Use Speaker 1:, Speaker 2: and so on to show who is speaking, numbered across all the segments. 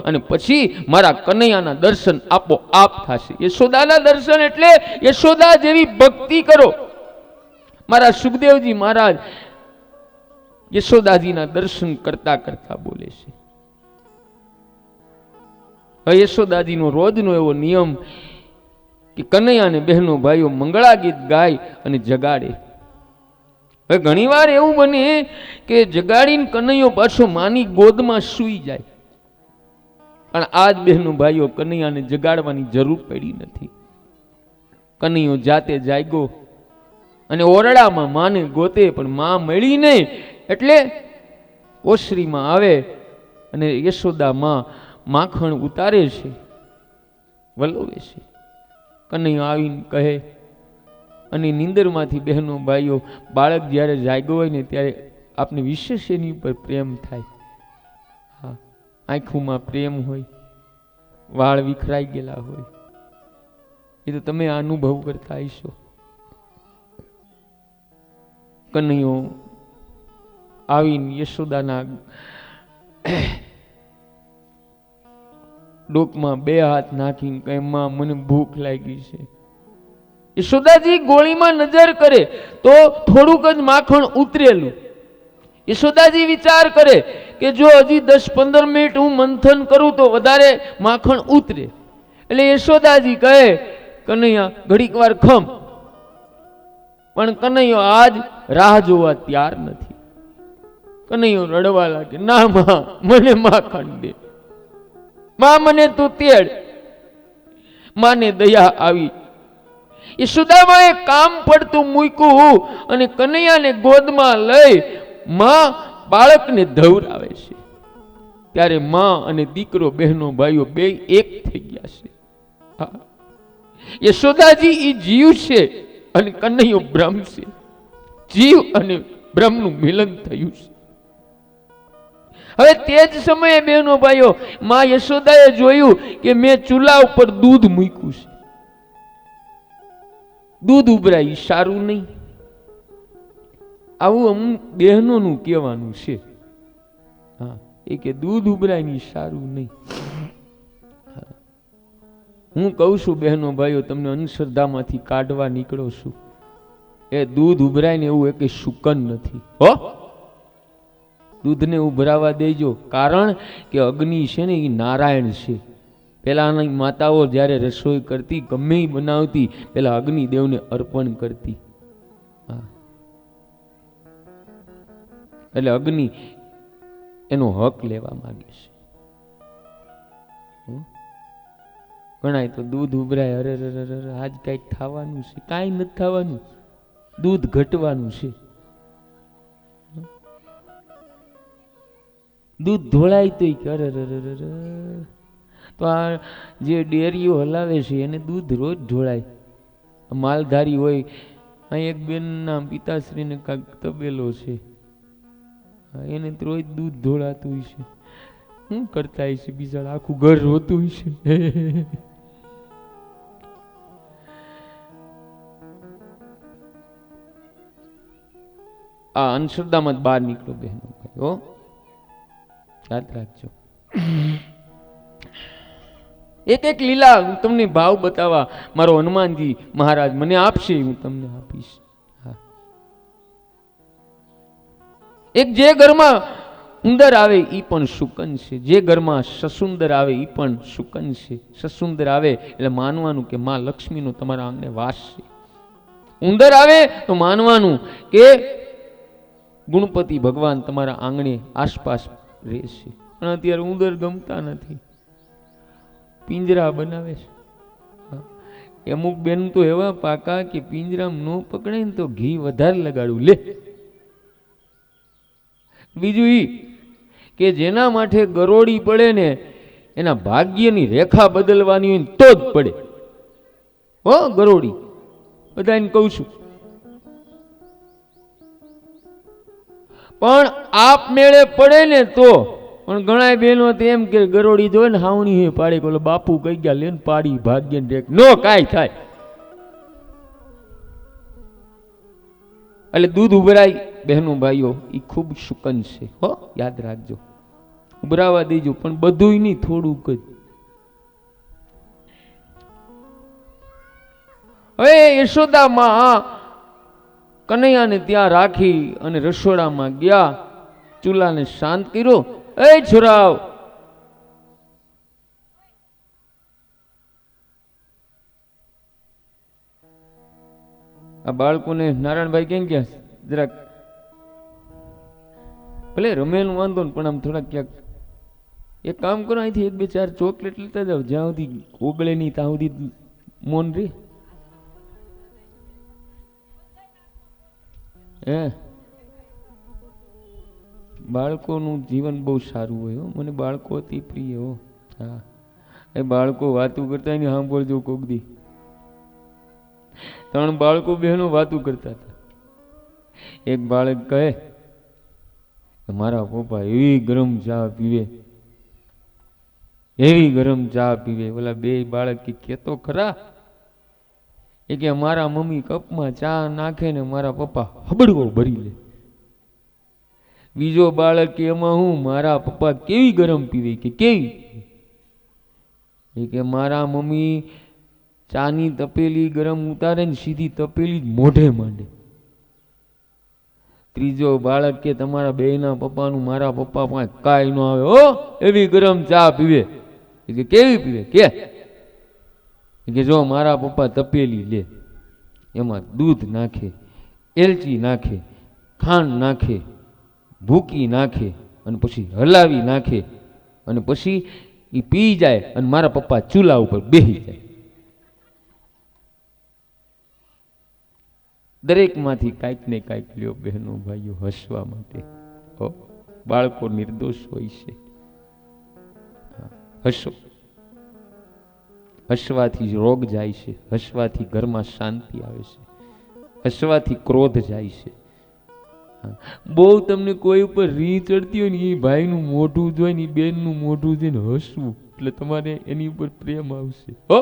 Speaker 1: અને પછી મારા કનૈયાના દર્શન આપો આપ થશે. યશોદાના દર્શન એટલે યશોદા જેવી ભક્તિ કરો. મારા સુખદેવજી મહારાજ યશોદાજીના દર્શન કરતા કરતા બોલે છે. યશોદાજીનો રોજનો એવો નિયમ કે કનૈયા અને બહેનો ભાઈઓ મંગળા ગીત ગાય અને જગાડે. હવે ઘણી વાર એવું બને કે જગાડીને કનૈયો પાછો માની ગોદમાં સૂઈ જાય, પણ આજ બહેનો ભાઈઓ કનૈયાને જગાડવાની જરૂર પડી નથી. કનૈયો જાતે જાગ્યો અને ઓરડામાં માને ગોતે, પણ માં મળી નહીં. એટલે ઓસરીમાં આવે અને યશોદા માં માખણ ઉતારે છે, વલોવે છે. કનૈયો આવીને કહે, અને નીંદરમાંથી બહેનો ભાઈઓ બાળક જ્યારે જાગ્યો હોય ને ત્યારે આપને વિશેષ એની ઉપર પ્રેમ થાય. હા, આંખોમાં પ્રેમ હોય, વાળ વિખરાઈ ગયેલા હોય, એ તો તમે અનુભવ કરતા હશો. કનૈયો આવીને યશોદાના ડોકમાં બે હાથ નાખીને કહે, માં મને ભૂખ લાગી છે. યશોદાજી ગોળીમાં નજર કરે તો થોડુંક જ માખણ ઉતરેલું. યશોદાજી વિચાર કરે કે જો હજી 10-15 મિનિટ હું મંથન કરું તો વધારે માખણ ઉતરે. એટલે યશોદાજી કહે, કનૈયા ઘડીક વાર ખમ. પણ કનૈયો આજ રાહ જોવા તૈયાર નથી. કનૈયો રડવા લાગે, ના માં મને માખણ દે, માં મને તું તેડ. માને દયા આવી. યશોદામાં એ કામ પડતું મૂક્યું અને કનૈયાને ગોદમાં લઈ માં બાળકને ધવરાવે છે. ત્યારે માં અને દીકરો બહેનો ભાઈઓ બે એક થઈ ગયા છે. યશોદાજી એ જીવ છે અને કનૈયો બ્રહ્મ છે. જીવ અને બ્રહ્મનું મિલન થયું છે. હવે તે જ સમયે બહેનો ભાઈઓ માં યશોદાએ જોયું કે મેં ચૂલા ઉપર દૂધ મૂક્યું છે. દૂધ ઉભરાય સારું નહીં. આવું અમુક બહેનોનું કહેવાનું છે. હા, એ કે દૂધ ઉભરાય નહીં સારું નહીં. હું કહું છું બહેનો ભાઈઓ, તમને અંધશ્રદ્ધામાંથી કાઢવા નીકળો છું. એ દૂધ ઉભરાય ને એવું એક શુકન નથી હો. દૂધને ઉભરાવા દેજો, કારણ કે અગ્નિ છે ને એ નારાયણ છે. પેલાની માતાઓ જ્યારે રસોઈ કરતી, ગમે બનાવતી, પેલા અગ્નિદેવને અર્પણ કરતી. હા, એટલે અગ્નિ એનો હક લેવા માંગે છે. ઘણાય તો દૂધ ઉભરાય, અરે આજ કઈક થવાનું છે. કાંઈ નથી થવાનું, દૂધ ઘટવાનું છે. દૂધ ઢોળાય તો અરે તો આ જે ડેરીઓ હલાવે છે એને દૂધ રોજ ઢોળાય. માલધારી હોય, અહીં એક બેન ના પિતાશ્રીને કાંક તબેલો છે, એને રોજ દૂધ ઢોળાતું હોય છે. શું કરતા હોય છે બિચારા, આખું ઘર રોતું હોય છે. આ અંધશ્રદ્ધામાં બહાર નીકળો બહેનો ભાઈઓ, યાદ રાખજો. એક એક લીલા હું તમને ભાવ બતાવવા મારો હનુમાનજી મહારાજ મને આપશે, હું તમને આપીશ. હા, એક જે ઘરમાં ઉંદર આવે ઈ પણ શુકન છે, જે ઘરમાં સસુંદર આવે ઈ પણ શુકન છે. સસુંદર આવે એટલે માનવાનું કે માં લક્ષ્મીનો તમારા આંગણે વાસ છે. ઉંદર આવે તો માનવાનું કે ગુણપતિ ભગવાન તમારા આંગણે આસપાસ રહે છે. પણ અત્યારે ઉંદર ગમતા નથી, પિંજરા બનાવે છે. અમુક બેન તો એવા પાકા કે પિંજરામાં ન પકડે ને તો ઘી વધારે લગાડવું લે. બીજું ઈ કે જેના માટે ગરોળી પડે ને એના ભાગ્યની રેખા બદલવાની હોય તો જ પડે હો ગરોળી. બધાને કહું છું, પણ આપ મેળે પડે ને તો. પણ ઘણા બહેનો એમ કે ગરોળી જોવે ને હાવણી હે પાડી, બોલો બાપુ કઈ ગયા લેન પાડી ભાગ્ય રેખ નો કાંઈ થાય. એટલે દૂધ ઉભરાય બહેનો ભાઈઓ એ ખૂબ શુકન છે હો, યાદ રાખજો. ઉભરાવા દેજો, પણ બધુંય નહીં, થોડુંક જ. હવે યશોદામાં કનૈયાને ત્યાં રાખી અને રસોડામાં ગયા, ચૂલાને શાંત કર્યો. એ છોરાવ, આ બાળકોને નારાયણભાઈ કેમ ગયા? જરાક ભલે રમેલું વાંધો ને, પણ આમ થોડાક ક્યાંક એક કામ કરો, અહીંથી 1-2-4 ચોકલેટ લેતા જાવ, જ્યાં સુધી ઓગળે નહીં ત્યાં સુધી મૌન રે. હે, બાળકોનું જીવન બહુ સારું હોય હો. મને બાળકો અતિ પ્રિય હો. હા, એ બાળકો વાતું કરતા ને સાંભળજો કોક દી. 3 બાળકો બહેનો વાતું કરતા હતા. એક બાળક કહે, મારા પપ્પા એવી ગરમ ચા પીવે, એવી ગરમ ચા પીવે. ઓલા 2 બાળક કેતો ખરા, એ કે મારા મમ્મી કપમાં ચા નાખે ને મારા પપ્પા હબડવો ભરી લે. બીજો બાળક કે એમાં હું, મારા પપ્પા કેવી ગરમ પીવે, કે કેવી, એ કે મારા મમ્મી ચાની તપેલી ગરમ ઉતારે ને સીધી તપેલી જ મોઢે માંડે. ત્રીજો બાળક કે તમારા બેયના પપ્પાનું મારા પપ્પા પાસે કાંઈ ન આવે હો, એવી ગરમ ચા પીવે. કે કેવી પીવે, કે જો મારા પપ્પા તપેલી લે, એમાં દૂધ નાખે, એલચી નાખે, ખાંડ નાખે, ભૂકી નાખે, અને પછી હલાવી નાખે, અને પછી એ પી જાય, અને મારા પપ્પા ચૂલા ઉપર બેસી જાય. દરેકમાંથી કાંઈક ને કાંઈક લ્યો બહેનો ભાઈઓ, હસવા માટે. બાળકો નિર્દોષ હોય છે. હસો, હસવાથી રોગ જાય છે, હસવાથી ઘરમાં શાંતિ આવે છે, હસવાથી ક્રોધ જાય છે. બહુ તમને કોઈ ઉપર રી ચડતી હોય ને, એ ભાઈનું મોઢું જોઈ ને, બેનનું મોઢું જોઈને હસવું, એટલે તમારે એની ઉપર પ્રેમ આવશે. હો,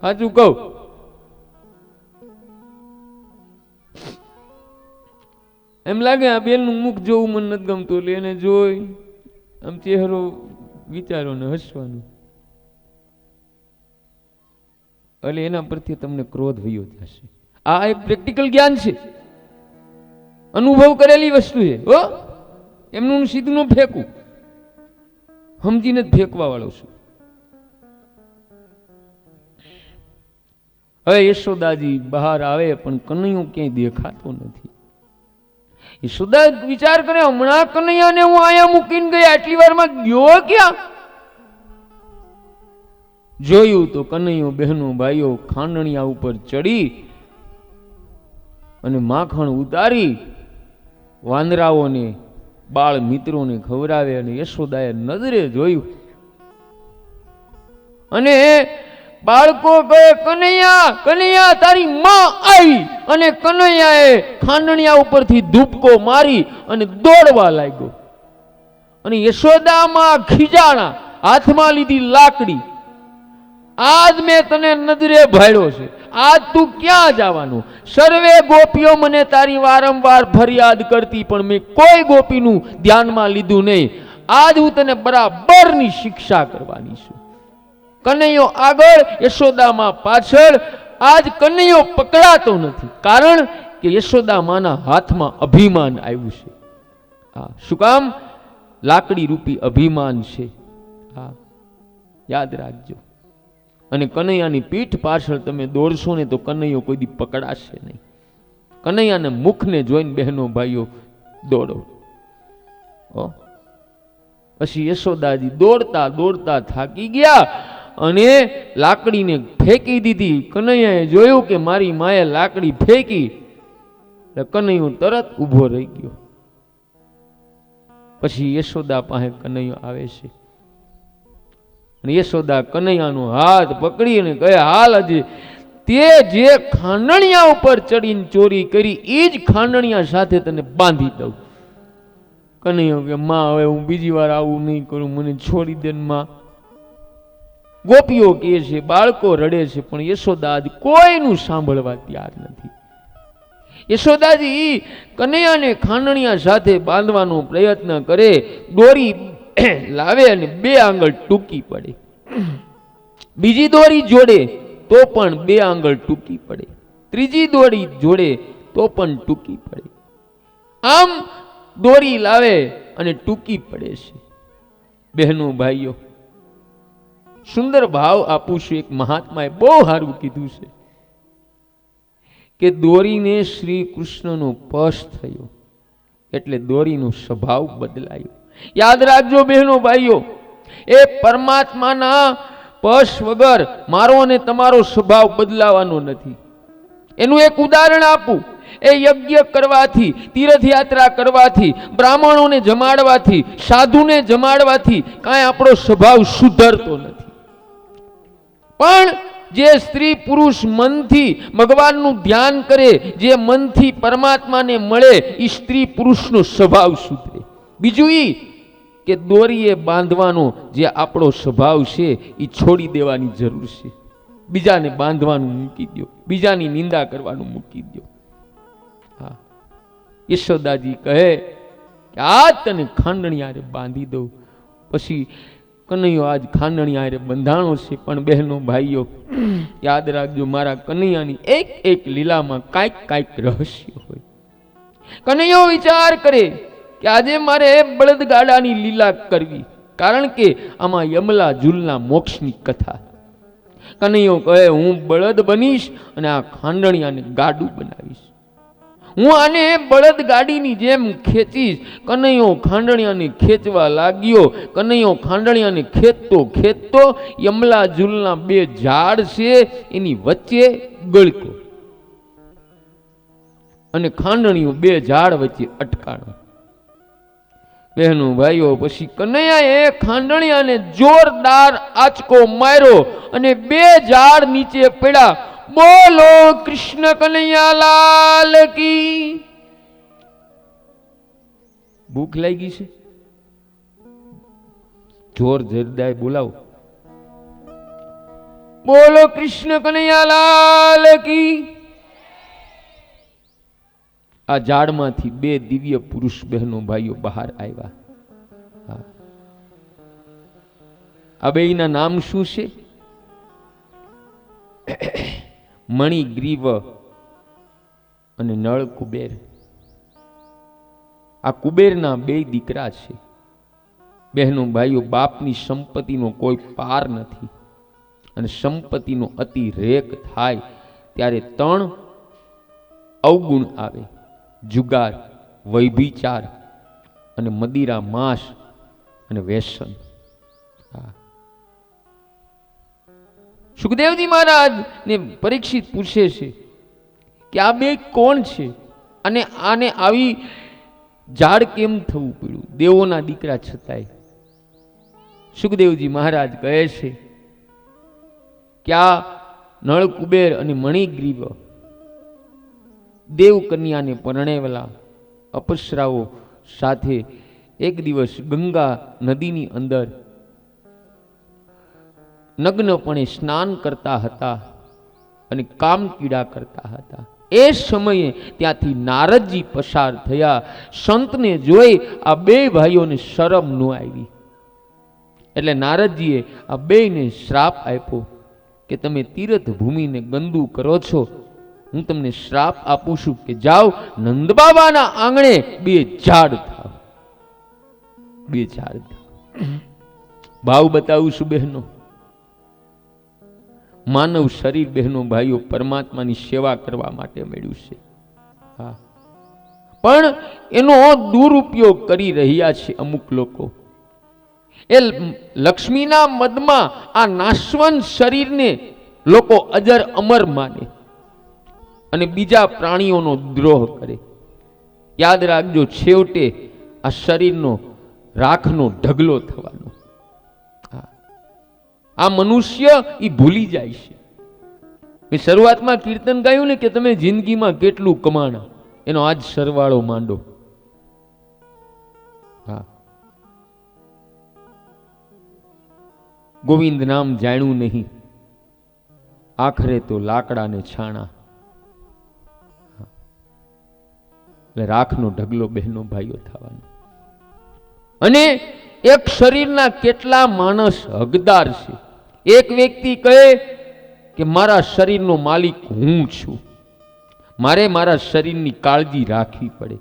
Speaker 1: સાચું કહું. એમ લાગે આ બેનનું મુખ જોવું મને નથી ગમતું, એટલે એને જોઈ આમ ચહેરો વિચારો ને હસવાનું, એટલે એના પ્રત્યે તમને ક્રોધ વયો જશે. આ એક પ્રેક્ટિકલ જ્ઞાન છે, અનુભવ કરેલી વસ્તુ છે. હો, એમનું સીધું ન ફેંકવું, સમજીને જ ફેંકવા વાળો છું. હવે યશોદાજી બહાર આવે, પણ કનૈયો ક્યાંય દેખાતો નથી. યશોદા વિચાર કરે, હમણાં કનૈયાને હું અહીંયા મૂકીને ગયા, આટલી વારમાં ગયો ક્યાં? જોયું તો કનૈયો બહેનો ભાઈઓ ખાંડણિયા ઉપર ચડી અને માખણ ઉતારી વાંદરાઓને, બાળ મિત્રોને ખવડાવે. અને યશોદાએ નજરે જોયું, અને બાળકો કહે, કનૈયા, કનૈયા, તારી માં આવી. અને કનૈયાએ ખાંડણિયા ઉપરથી ધૂપકો મારી અને દોડવા લાગ્યો. અને યશોદામાં ખીજાણા, હાથમાં લીધી લાકડી. આજ મેં તને નજરે ભાડ્યો છે, આજ તું ક્યાં જવાનું? સર્વે ગોપીઓ મને તારી વારંવાર ફરિયાદ કરતી, પણ મેં કોઈ ગોપીનું ધ્યાનમાં લીધું નહીં. આજ હું તને બરાબરની શિક્ષા કરવાની છું. કનૈયો આગળ, યશોદામાં પાછળ. આજ કનૈયો પકડાતો નથી, કારણ કે યશોદામાના હાથમાં અભિમાન આવ્યું છે. શું કામ? લાકડી રૂપી અભિમાન છે. યાદ રાખજો. અને કનૈયાની પીઠ પાછળ તમે દોડશો ને તો કનૈયો કોઈ દી પકડાશે નહીં. કનૈયાને મુખને જોઈને બહેનો ભાઈઓ દોડો. પછી યશોદાજી દોડતા દોડતા થાકી ગયા અને લાકડીને ફેંકી દીધી. કનૈયાએ જોયું કે મારી માએ લાકડી ફેંકી, એટલે કનૈયો તરત ઊભો રહી ગયો. પછી યશોદા પાસે કનૈયો આવે છે અને યશોદા કનૈયાનો હાથ પકડી અને કહે, હાલ હજી તે જે ખાંડણિયા ઉપર ચડીને ચોરી કરી એ જ ખાંડણિયા સાથે તને બાંધી દઉં. કનૈયો કે, માં હવે હું બીજી વાર આવું નહીં કરું, મને છોડી દે માં. ગોપીઓ કહે છે, બાળકો રડે છે, પણ યશોદા આજ કોઈનું સાંભળવા તૈયાર નથી. યશોદાજી કનૈયાને ખાંડણિયા સાથે બાંધવાનો પ્રયત્ન કરે, દોરી લાવે અને 2 આંગળ ટૂંકી પડે. બીજી દોરી જોડે તો પણ 2 આંગળ ટૂંકી પડે, ત્રીજી દોરી જોડે તો પણ ટૂંકી પડે. આમ દોરી લાવે અને ટૂંકી પડે છે. બહેનો ભાઈઓ, સુંદર ભાવ આપું છું. એક મહાત્માએ બહુ સારું કીધું છે કે દોરીને શ્રી કૃષ્ણનો સ્પર્શ થયો એટલે દોરીનો સ્વભાવ બદલાયો. યાદ રાખજો બહેનો ભાઈઓ, એ પરમાત્માના સ્પર્શ વગર મારો અને તમારો સ્વભાવ બદલાવાનો નથી. એનું એક ઉદાહરણ આપું. એ યજ્ઞ કરવાથી, તીર્થયાત્રા કરવાથી, બ્રાહ્મણોને જમાડવાથી, સાધુને જમાડવાથી કાંઈ આપણો સ્વભાવ સુધરતો નથી. પણ જે સ્ત્રી પુરુષ મનથી ભગવાનનું ધ્યાન કરે, જે મનથી પરમાત્માને મળે, એ સ્ત્રી પુરુષનો સ્વભાવ સુધરે. બીજું એ કે દોરીએ બાંધવાનો જે આપણો સ્વભાવ છે એ છોડી દેવાની જરૂર છે. બીજાને બાંધવાનું મૂકી દો, બીજાની નિંદા કરવાનું મૂકી દો. હા, યશોદાજી કહે કે આજ તને ખાંડણિયારે બાંધી દઉં. પછી કનૈયો આજ ખાંડણિયારે બંધાણો છે. પણ બહેનો ભાઈઓ, યાદ રાખજો, મારા કનૈયાની એક એક લીલામાં કાંઈક રહસ્ય હોય. કનૈયો વિચાર કરે કે આજે મારે બળદગાડાની લીલા કરવી, કારણ કે આમાં યમલા જુલના મોક્ષની કથા. કનૈયો કહે હું બળદ બનીશ અને આ ખાંડણિયાને ગાડું બનાવીશ. હું આને બળદ ગાડીની જેમ ખેંચીશ. કનૈયો ખાંડણિયાને ખેંચવા લાગ્યો. કનૈયો ખાંડણિયાને ખેંચતો યમલા જુલના 2 ઝાડ છે એની વચ્ચે ગળકો અને ખાંડણિયો 2 ઝાડ વચ્ચે અટકાણો. બહેનો ભાઈઓ, પછી કનૈયાએ ખાંડણિયાને જોરદાર આંચકો માર્યો અને 2 ઝાડ નીચે પડ્યા. બોલો કૃષ્ણ કનૈયા લાલ કી. ભૂખ લાગી છે? જોર જરદાય બોલાવો. બોલો કૃષ્ણ કનૈયા લાલ કી. આ ઝાડમાંથી 2 દિવ્ય પુરુષ બહેનો ભાઈઓ બહાર આવ્યા. આ બેયના નામ શું છે? મણિગ્રીવ અને નળ કુબેર. આ કુબેરના 2 દીકરા છે. બહેનો ભાઈઓ, બાપની સંપત્તિનો કોઈ પાર નથી અને સંપત્તિનો અતિરેક થાય ત્યારે 3 અવગુણ આવે: જુગાર, વૈભિચાર અને મદિરા, માંસ અને વ્યસન. સુખદેવજી મહારાજ ને પરીક્ષિત પૂછે છે કે આ 2 કોણ છે અને આને આવી ઝાડ કેમ થવું પડ્યું, દેવોના દીકરા છતાંય? સુખદેવજી મહારાજ કહે છે કે આ નળ કુબેર અને મણિગ્રીવ દેવ કન્યાને પરણેવેલા અપસરાઓ સાથે એક દિવસ ગંગા નદીની અંદર નગ્નપણે સ્નાન કરતા હતા અને કામકીડા કરતા હતા. એ સમયે ત્યાંથી નારદજી પસાર થયા. સંતને જોઈ આ 2 ભાઈઓને શરમ ન આવી એટલે નારદજીએ આ 2ને શ્રાપ આપ્યો કે તમે તીર્થ ભૂમિને ગંદુ કરો છો. હું તમને શ્રાપ આપું છું કે જાઓ નંદબાબાના આંગણે 2 ઝાડ થાવ. 2 ઝાડ થાવ. ભાવ બતાવું છું બહેનો. માનવ શરીર બહેનો ભાઈઓ પરમાત્માની સેવા કરવા માટે મળ્યું છે. હા, પણ એનો દુરુપયોગ કરી રહ્યા છે અમુક લોકો. એ લક્ષ્મીના મદમાં આ નાશવંત શરીરને લોકો અજર અમર માને અને બીજા પ્રાણીઓનો દ્રોહ કરે. યાદ રાખજો, છેવટે આ શરીરનો રાખનો ઢગલો થવાનો. આ મનુષ્ય એ ભૂલી જાય છે. મેં શરૂઆતમાં કીર્તન ગાયું ને કે તમે જિંદગીમાં કેટલું કમાણા, એનો આજ સરવાળો માંડો. હા, ગોવિંદ નામ જાણ્યું નહીં, આખરે તો લાકડા ને છાણા. એટલે રાખનો ઢગલો બહેનો ભાઈઓ થવાનો. અને એક શરીરના કેટલા માણસ હકદાર છે. એક વ્યક્તિ કહે કે મારા શરીરનો માલિક હું છું, મારે મારા શરીરની કાળજી રાખવી પડે.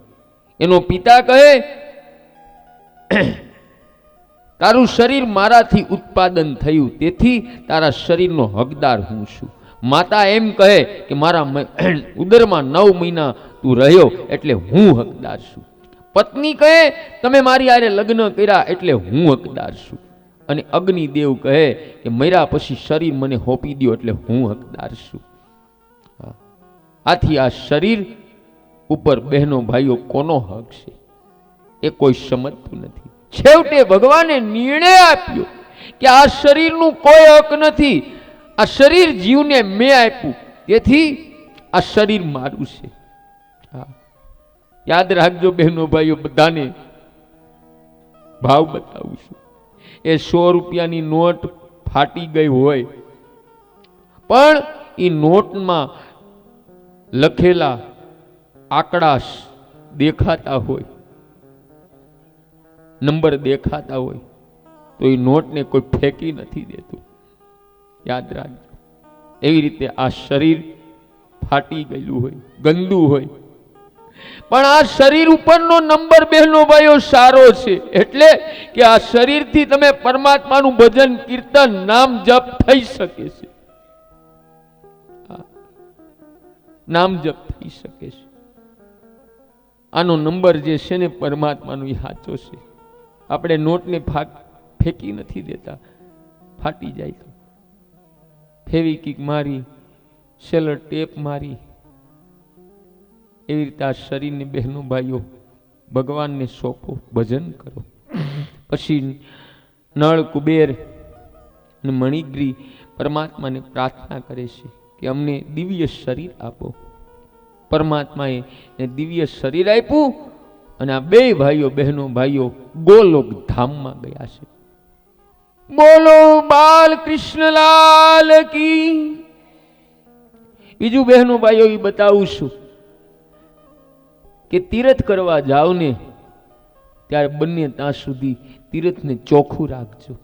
Speaker 1: એનો પિતા કહે તારું શરીર મારાથી ઉત્પાદન થયું, તેથી તારા શરીરનો હકદાર હું છું. માતા એમ કહે કે મારા ઉદરમાં 9 મહિના તું રહ્યો એટલે હું હકદાર છું. પત્ની કહે તમે મારી હારે લગ્ન કર્યા એટલે હું હકદાર છું. અને અગ્નિદેવ કહે કે મર્યા પછી શરીર મને હોપી દો એટલે હું હકદાર છું. આથી આ શરીર ઉપર બહેનો ભાઈઓ કોનો હક છે એ કોઈ સમજતું નથી. છેવટે ભગવાને નિર્ણય આપ્યો કે આ શરીરનું કોઈ હક નથી, આ શરીર જીવને મેં આપ્યું, તેથી આ શરીર મારું છે. યાદ રાખજો બહેનો ભાઈઓ, બધાને ભાવ બતાવું છું. એ 100 રૂપિયાની નોટ ફાટી ગઈ હોય પણ એ નોટમાં લખેલા આંકડા દેખાતા હોય, નંબર દેખાતા હોય તો એ નોટને કોઈ ફેંકી નથી દેતું. યાદ રાખજો. એવી રીતે આ શરીર ફાટી ગયેલું હોય, ગંદુ હોય, પણ આ શરીર ઉપરનો નંબર બહેનો ભાઈઓ સારો છે. એટલે કે આ શરીરથી તમે પરમાત્માનું ભજન, કીર્તન, નામ જપ થઈ શકે છે. નામ જપ થઈ શકે છે. આનો નંબર જે છે ને પરમાત્માનો એ સાચો છે. આપણે નોટને ફેંકી નથી દેતા, ફાટી જાય તો ફેવિકિક મારી, સેલર ટેપ મારી. એવી રીતે આ શરીરને બહેનો ભાઈઓ ભગવાનને સોંપો, ભજન કરો. પછી નળ, કુબેર અને મણિગ્રી પરમાત્માને પ્રાર્થના કરે છે કે અમને દિવ્ય શરીર આપો. પરમાત્માએ દિવ્ય શરીર આપ્યું અને આ બે ભાઈઓ બહેનો ભાઈઓ ગોલોક ધામમાં ગયા છે. બોલો બાલકૃષ્ણલાલ કી. બીજું બહેનો ભાઈઓ એ બતાવું છું કે તીરથ કરવા જાવ ને ત્યારે બંને ત્યાં સુધી તીરથને ચોખ્ખું રાખજો.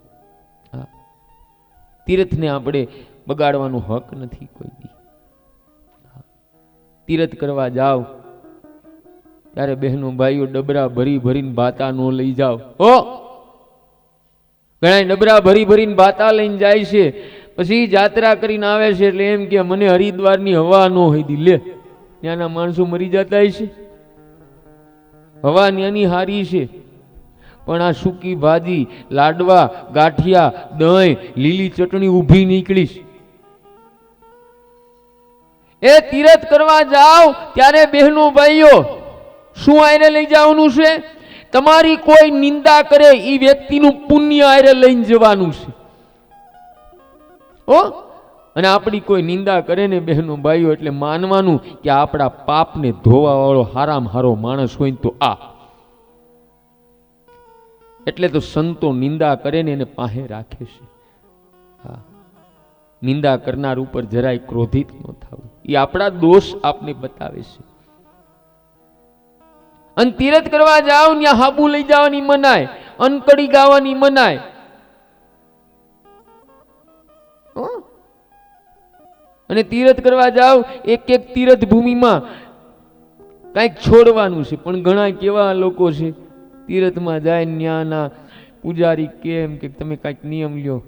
Speaker 1: તીરથને આપણે બગાડવાનો હક નથી કોઈ દી. તીરથ કરવા જાવ ત્યારે બહેનો ભાઈઓ ડબરા ભરી ભરીને ભાતા નો લઈ જાવ. ઘણા ડબરા ભરી ભરીને ભાતા લઈને જાય છે, પછી જાત્રા કરીને આવે છે એટલે એમ કે મને હરિદ્વારની હવા નો હતી. લે, ત્યાંના માણસો મરી જતા છે. હવા ત્યાંની હારી છે, પણ આ સૂકી ભાજી, લાડવા, ગાંઠિયા, દહીં, લીલી ચટણી ઊભી નીકળીશ. એ તીરથ કરવા જાઓ ત્યારે બહેનો ભાઈઓ શું આયરે લઈ જવાનું છે? તમારી કોઈ નિંદા કરે એ વ્યક્તિનું પુણ્ય આયરે લઈને જવાનું છે. અને આપણી કોઈ નિંદા કરે ને બહેનો ભાઈઓ એટલે માનવાનું કે આપણા પાપને ધોવા વાળો હારામાં હારો માણસ હોય તો આ. એટલે તો સંતો નિંદા કરે ને એને પાસે રાખે છે. નિંદા કરનાર ઉપર જરાય ક્રોધિત ન થવું, એ આપણા દોષ આપને બતાવે છે. અને તીરથ કરવા જાવ ત્યાં હાબુ લઈ જવાની મનાય, અનકડી ગાવાની મનાય. અને તીરથ કરવા જાવ એક એક તીરથ ભૂમિમાં કંઈક છોડવાનું છે. પણ ઘણા કેવા લોકો છે તીરથમાં જાય ન્યાના પૂજારી કેમ કે તમે કાંઈક નિયમ લ્યો.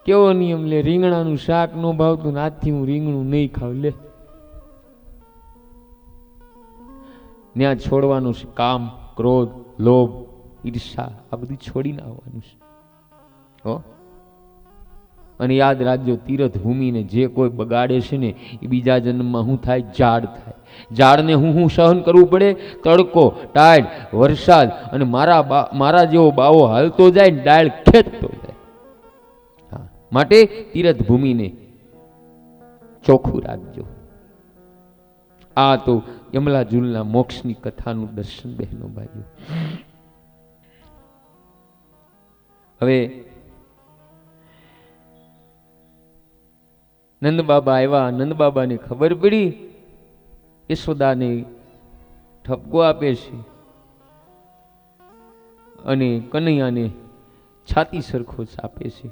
Speaker 1: કેવો નિયમ લે? રીંગણાનું શાક ન ભાવતું, આજથી હું રીંગણું નહીં ખાવ. લે, ત્યાં છોડવાનું છે કામ, ક્રોધ, લોભ, ઈર્ષા, આ બધું છોડીને આવવાનું છે. અને યાદ રાખજો, તીરથ ભૂમિને જે કોઈ બગાડે છે ને એ બીજા જન્મમાં શું થાય? ઝાડ થાય. ઝાડને હું સહન કરવું પડે? તડકો, ટાઢ, વરસાદ, અને મારા જેવો બાવો હાલતો જાય ને ડાળ ખેંચતો જાય. માટે તીરથ ભૂમિને ચોખ્ખું રાખજો. આ તો યમલા જુલના મોક્ષની કથાનું દર્શન બહેનો ભાઈઓ. હવે નંદ બાબા આવ્યા. નંદ બાબાને ખબર પડી યશોદાને ઠપકો આપે છે અને કનૈયાને છાતી સરખો ચાપે છે.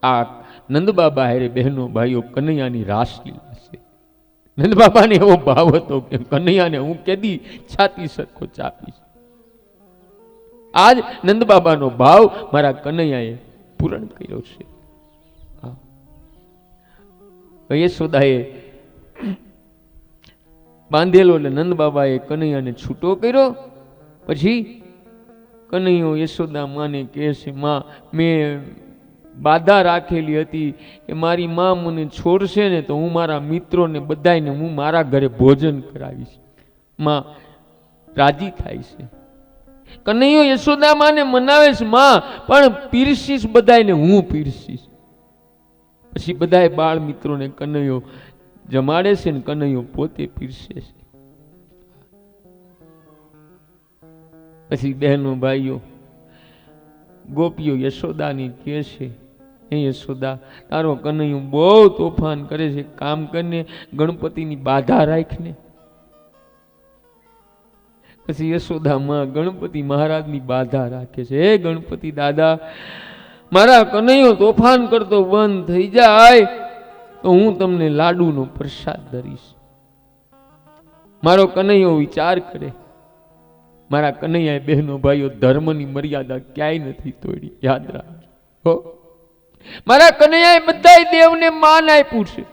Speaker 1: આ નંદબાબા હારે બહેનો ભાઈઓ કનૈયાની રાસલીલા છે. નંદબાબાને એવો ભાવ હતો કે કનૈયાને હું કેદી છાતી સરખો ચાપીશ. આજ નંદબાબાનો ભાવ મારા કનૈયાએ પૂરણ કર્યો છે. યશોદાએ બાંધેલો એટલે નંદબાબાએ કનૈયાને છૂટો કર્યો. પછી કનૈયો યશોદા માને કહે છે, માં મેં બાધા રાખેલી હતી કે મારી માં મને છોડશે ને તો હું મારા મિત્રોને બધાને હું મારા ઘરે ભોજન કરાવીશ. માં રાજી થાય છે. કનૈયો યશોદા માને મનાવે છે, માં પણ પીરસીશ બધાને હું પીરસીશ. પછી બધાય બાળ મિત્રોને કનૈયો જમાડે છે ને કનૈયો પોતે પીરસે છે. પછી બહેનો ભાઈઓ ગોપીઓ યશોદાની કહે છે, હે યશોદા તારો કનૈયો બહુ તોફાન કરે છે, કામ કરીને ગણપતિની બાધા રાખને. પછી યશોદા માં ગણપતિ મહારાજની બાધા રાખે છે, હે ગણપતિ દાદા મારા કનૈયો તોફાન કરતો બંધ થઈ જાય તો હું તમને લાડુનો પ્રસાદ ધરીશ. મારો કનૈયો વિચાર કરે. મારા કનૈયાએ બહેનો ભાઈઓ ધર્મની મર્યાદા ક્યાંય નથી તોડી, યાદ રાખજો. મારા કનૈયાએ બધા દેવને માન આપ્યું છે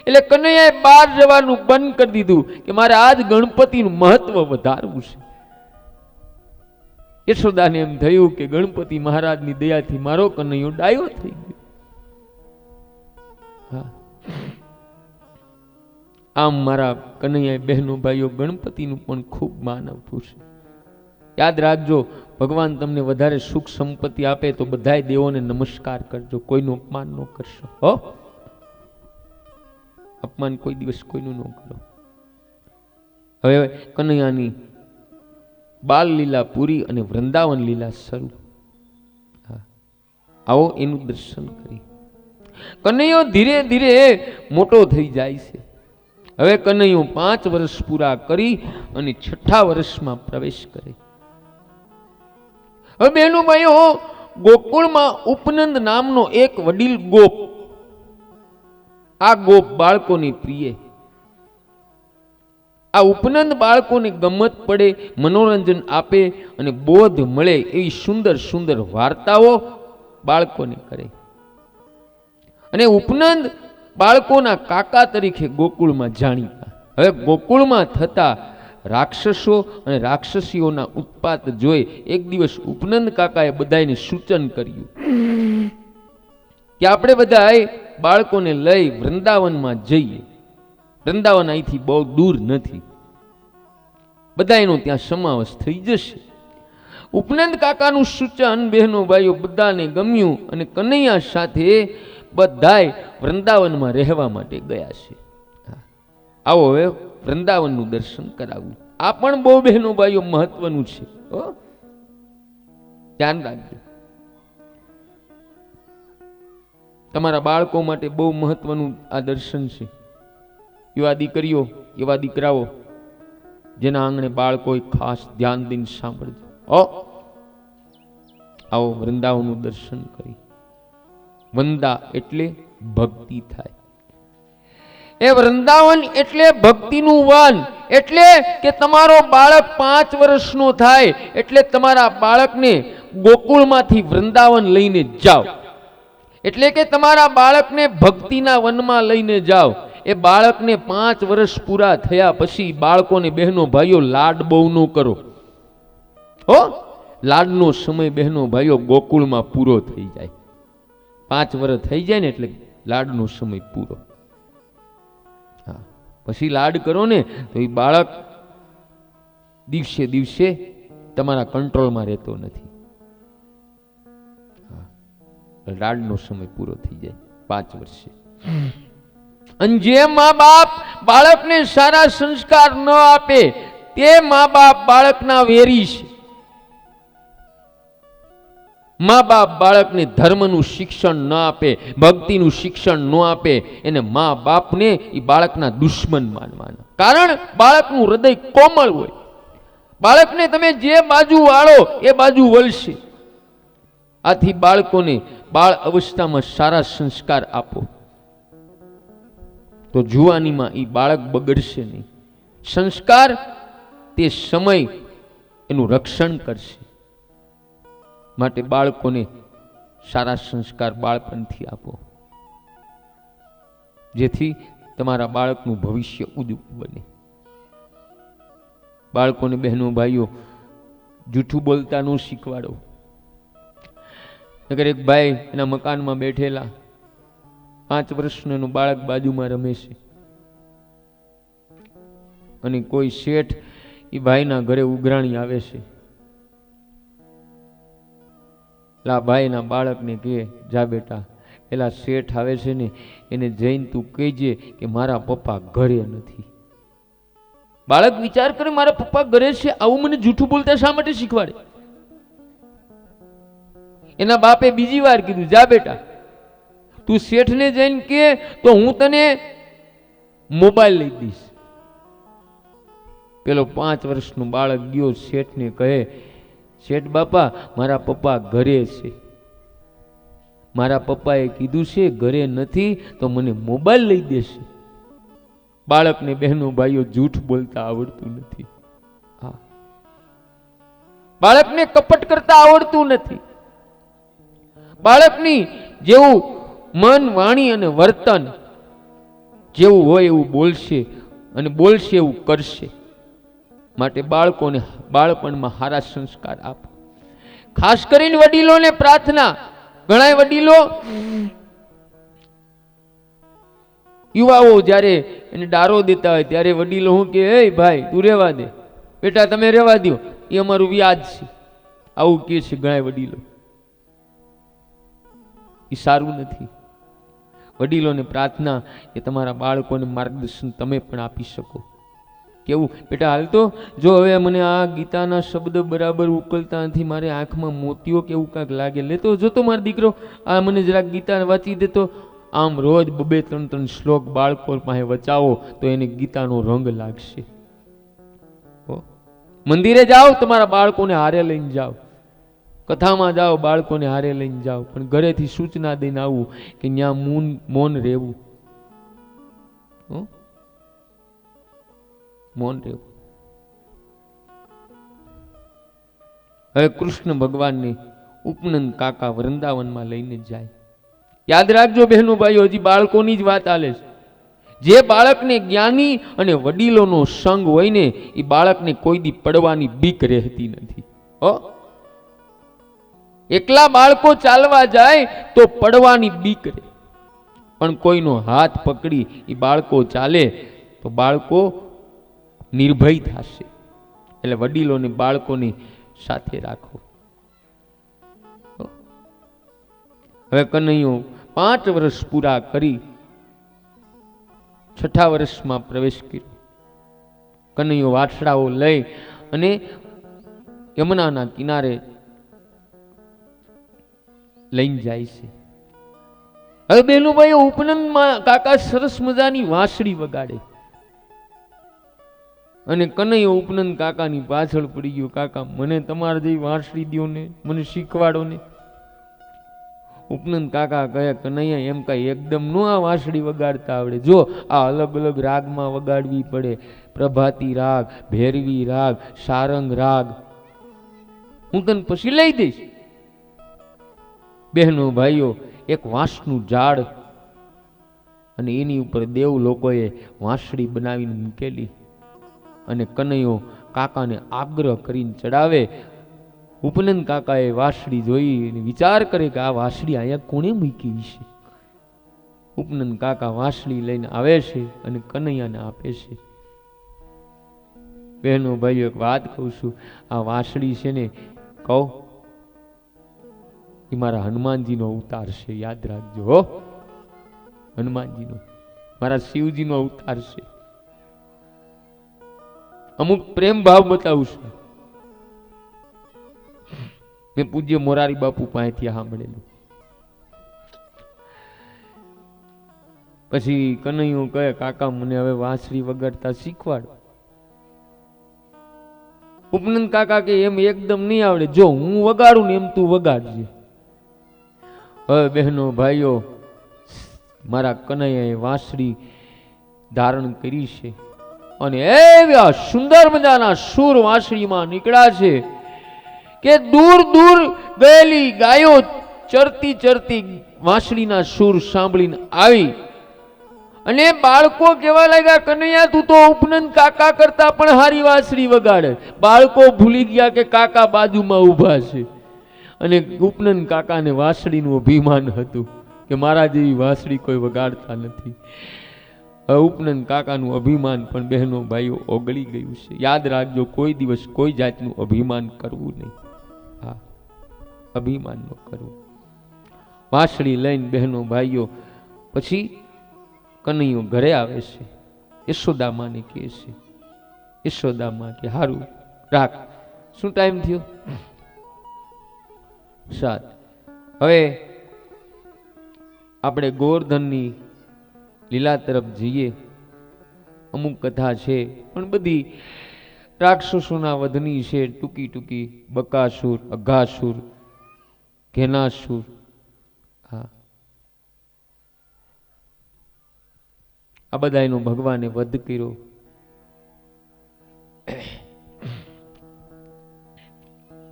Speaker 1: એટલે કનૈયાએ બહાર જવાનું બંધ કરી દીધું કે મારે આજ ગણપતિનું મહત્વ વધારવું છે. યશોદાને એમ થયું કે ગણપતિ મહારાજની દયાથી મારો કનૈયો ડાયો થઈ ગયો. આમ મારા કનૈયાએ બહેનો ભાઈઓ ગણપતિનું પણ ખૂબ માન આપ્યું છે. યાદ રાખજો, ભગવાન તમને વધારે સુખ સંપત્તિ આપે તો બધાય દેવોને નમસ્કાર કરજો, કોઈનું અપમાન ન કરશો. હો, અપમાન કોઈ દિવસ કોઈનું ન કરો. હવે કનૈયાની બાલ લીલા પૂરી અને વૃંદાવન લીલા શરૂ. આવો એનું દર્શન કરી. કનૈયો ધીરે ધીરે મોટો થઈ જાય છે. હવે કનૈયો 5 વર્ષ પૂરા કરી અને 6ઠા વર્ષમાં પ્રવેશ કરે. હવે બહેનો ભાઈઓ ગોકુળમાં ઉપનંદ નામનો એક વડીલ ગોપ, આ ગોપ બાળકોને પ્રિય. આ ઉપનંદ બાળકોને ગમત પડે, મનોરંજન આપે અને બોધ મળે એવી સુંદર સુંદર વાર્તાઓ બાળકોને કરે. અને ઉપનંદ બાળકોના કાકા તરીકે ગોકુળમાં જાણીતા. હવે ગોકુળમાં થતા રાક્ષસો અને રાક્ષસીઓના ઉત્પાત જોઈ એક દિવસ ઉપનંદ કાકાએ બધાને સૂચન કર્યું કે આપણે બધા બાળકોને લઈ વૃંદાવનમાં જઈએ. વૃંદાવન અહીંથી બહુ દૂર નથી, બધાનો ત્યાં સમાવેશ થઈ જશે. ઉપનંદ કાકાનું સૂચન બહેનો ભાઈઓ બધાને ગમ્યું અને કનૈયા સાથે બધાય વૃંદાવનમાં રહેવા માટે ગયા છે. આવો હવે વૃંદાવનનું દર્શન કરાવવું. આ પણ બહુ બહેનો ભાઈઓ મહત્વનું છે, ધ્યાન રાખજો. તમારા બાળકો માટે બહુ મહત્વનું આ દર્શન છે. એવા દીકરીઓ, એવા દીકરાઓ જેના આંગણે બાળકો ખાસ ધ્યાન દઈને સાંભળજો. આવો વૃંદાવનનું દર્શન કરી. વંદા એટલે ભક્તિ થાય. એ વૃંદાવન એટલે ભક્તિનું વન. એટલે કે તમારો બાળક 5 વર્ષનો થાય એટલે તમારા બાળકને ગોકુળમાંથી વૃંદાવન લઈને જાઓ. એટલે કે તમારા બાળકને ભક્તિના વનમાં લઈને જાઓ. એ બાળકને 5 વર્ષ પૂરા થયા પછી બાળકોને બહેનો ભાઈઓ લાડ બહુ ન કરો. લાડનો સમય બહેનો ભાઈઓ ગોકુળમાં પૂરો થઈ જાય. 5 વર્ષ થઈ જાય ને એટલે લાડનો સમય પૂરો. પછી લાડ કરો ને તો એ બાળક દિવસે દિવસે તમારા કંટ્રોલમાં રહેતો નથી. લાડનો સમય પૂરો થઈ જાય 5 વર્ષે. અને જે મા બાપ બાળકને સારા સંસ્કાર ન આપે તે મા બાપ બાળકના વેરી છે. મા બાપ બાળકને ધર્મનું શિક્ષણ ન આપે, ભક્તિનું શિક્ષણ ન આપે, એને મા બાપને એ બાળકના દુશ્મન માનવાના. કારણ બાળકનું હૃદય કોમળ હોય. બાળકને તમે જે બાજુ વાળો એ બાજુ વળશે. આથી બાળકોને બાળ અવસ્થામાં સારા સંસ્કાર આપો તો જુવાનીમાં એ બાળક બગડશે નહીં. સંસ્કાર તે સમય એનું રક્ષણ કરશે. માટે બાળકોને સારા સંસ્કાર બાળપણથી આપો, જેથી તમારા બાળકનું ભવિષ્ય ઉજ્જવળ બને. બાળકોને, બહેનો, ભાઈઓ, જૂઠું બોલતા ન શીખવાડો. અગર એક ભાઈ એના મકાનમાં બેઠેલા 5 વર્ષનું બાળક બાજુમાં રમે છે અને કોઈ શેઠ એ ભાઈના ઘરે ઉઘરાણી આવે છે. લા ભાઈના બાળકને કહે, જા બેટા, પેલા શેઠ આવે છે ને એને જઈને તું કહેજે કે મારા પપ્પા ઘરે નથી. બાળક વિચાર કરે, મારા પપ્પા ઘરે છે, આવું મને જૂઠું બોલતા શા માટે શીખવાડે? એના બાપે બીજી વાર કીધું, જા બેટા, તું શેઠને જઈને કે તો હું તને મોબાઈલ લઈ દઈશ. પેલો 5 વર્ષનું બાળક ગયો શેઠને કહે, શેઠ બાપા, મારા પપ્પા ઘરે છે, મારા પપ્પાએ કીધું છે ઘરે નથી તો મને મોબાઈલ લઈ દેશે. બાળકને, બહેનો, ભાઈઓ, જૂઠ બોલતા આવડતું નથી. હા, બાળકને કપટ કરતા આવડતું નથી. બાળકની જેવું મન, વાણી અને વર્તન જેવું હોય એવું બોલશે અને બોલશે એવું કરશે. માટે બાળકોને બાળપણમાં સારા સંસ્કાર આપો. ખાસ કરીને વડીલોને પ્રાર્થના. ઘણા વડીલો યુવાઓ જ્યારે એને ડારો દેતા હોય ત્યારે વડીલો હું કે, એ ભાઈ તું રેવા દે, બેટા તમે રેવા દો, એ અમારું વ્યાજ છે, આવું કે છે ઘણા વડીલો. એ સારું નથી. વડીલોને પ્રાર્થના એ તમારા બાળકોને માર્ગદર્શન તમે પણ આપી શકો. કેવું, બેટા હાલ તો જો હવે મને આ ગીતાના શબ્દ બરાબર ઉકલતા નથી, મારે આંખમાં મોતીઓ કેવું કાંઈક લાગે, લેતો જોતો મારો દીકરો આ મને જરાક ગીતા વાંચી દેતો. આમ રોજ 2-3 શ્લોક બાળકો પાસે વચાવો તો એને ગીતાનો રંગ લાગશે. મંદિરે જાઓ, તમારા બાળકોને હારે લઈને જાઓ. કથામાં જાઓ, બાળકોને હારે લઈને જાઓ. પણ ઘરેથી સૂચના દઈને આવવું કે ત્યાં મૌન રહેવું, મૌન રહેવું. હવે કૃષ્ણ ભગવાનને ઉપનંદ કાકા વૃંદાવનમાં લઈને જાય. યાદ રાખજો બહેનો, ભાઈઓ, હજી બાળકોની જ વાત આલે છે. જે બાળકને જ્ઞાની અને વડીલોનો સંગ હોય ને એ બાળકને કોઈ દી પડવાની બીક રહેતી નથી. એકલા બાળકો ચાલવા જાય તો પડવાની બીક રહે, પણ કોઈનો હાથ પકડી એ બાળકો ચાલે તો બાળકો નિર્ભય થશે. એટલે વડીલોને બાળકોની સાથે રાખો. હવે કનૈયો 5 વર્ષ પૂરા કરી 6થા વર્ષમાં પ્રવેશ કર્યો. કનૈયો વાછડાઓ લઈ અને યમુનાના કિનારે લઈને જાય છે. હવે બેનો ભાઈઓ, ઉપનંદમાં કાકા સરસ મજાની વાંસળી વગાડે અને કનૈયો ઉપનંદ કાકાની પાછળ પડી ગયો, કાકા મને તમારે જેવી વાંસળી દ્યો ને, મને શીખવાડો ને. ઉપનંદ કાકા કહે, કનૈયા એમ કઈ એકદમ નો આ વાંસળી વગાડતા આવડે, જો આ અલગ અલગ રાગમાં વગાડવી પડે, પ્રભાતી રાગ, ભૈરવી રાગ, સારંગ રાગ, હું તને પછી લઈ દઈશ. બહેનો ભાઈઓ, એક વાંસનું ઝાડ અને એની ઉપર દેવ લોકોએ વાંસળી બનાવીને મૂકેલી અને કનૈયો કાકાને આગ્રહ કરીને ચડાવે. ઉપનંદ કાકાએ વાંસળી જોઈ અને વિચાર કરે કે આ વાંસળી અહીંયા કોણે મૂકી છે. ઉપનંદ કાકા વાંસળી લઈને આવે છે અને કનૈયાને આપે છે. બહેનો ભાઈઓ, એક વાત કહું છું, આ વાંસળી છે ને, કહું એ મારા હનુમાનજીનો અવતાર છે, યાદ રાખજો હો. હનુમાનજીનો, મારા શિવજીનો અવતાર છે. અમુક પ્રેમ ભાવ બતાવું છું. મેં પૂજ્ય મોરારી બાપુ પાસેથી સાંભળેલું. પછી કનૈયો કહે કાકા મને હવે વાંસળી વગાડતા શીખવાડ. ઉપનંદ કાકા કે એમ એકદમ નહીં આવડે, જો હું વગાડું ને એમ તું વગાડજે. હવે બહેનો ભાઈઓ, મારા કનૈયાએ વાંસળી ધારણ કરી છે અને એવા સુંદર મજાના સૂર વાંસળીમાં નીકળ્યા છે કે દૂર દૂર ગયેલી ગાયો ચરતી ચરતી વાંસળીના સૂર સાંભળીને આવી અને બાળકો કેવા લાગ્યા, કનૈયા તું તો ઉપનંદ કાકા કરતા પણ હારી વાંસળી વગાડે. બાળકો ભૂલી ગયા કે કાકા બાજુમાં ઊભા છે અને ઉપનંદ કાકાને વાંસળીનું અભિમાન હતું કે મારા જેવી વાંસળી કોઈ વગાડતા નથી. ઉપનંદ કાકાનું અભિમાન પણ બહેનો ભાઈઓ ઓગળી ગયું છે. યાદ રાખજો, કોઈ દિવસ કોઈ જાતનું અભિમાન કરવું નહીં. હા, અભિમાન ન કરવું. વાંસળી લઈને બહેનો ભાઈઓ પછી કનૈયો ઘરે આવે છે. યશોદામાને કહે છે, યશોદામા કે હારું રાખ. શું ટાઈમ થયો? 7. હવે આપણે ગોવર્ધનની લીલા તરફ જઈએ. અમુક કથા છે પણ બધી રાક્ષસોના વધની છે, ટૂંકી ટૂંકી. બકાસુર, અઘાસુર, ઘેનાસુર. હા, આ બધાનો ભગવાને વધ કર્યો.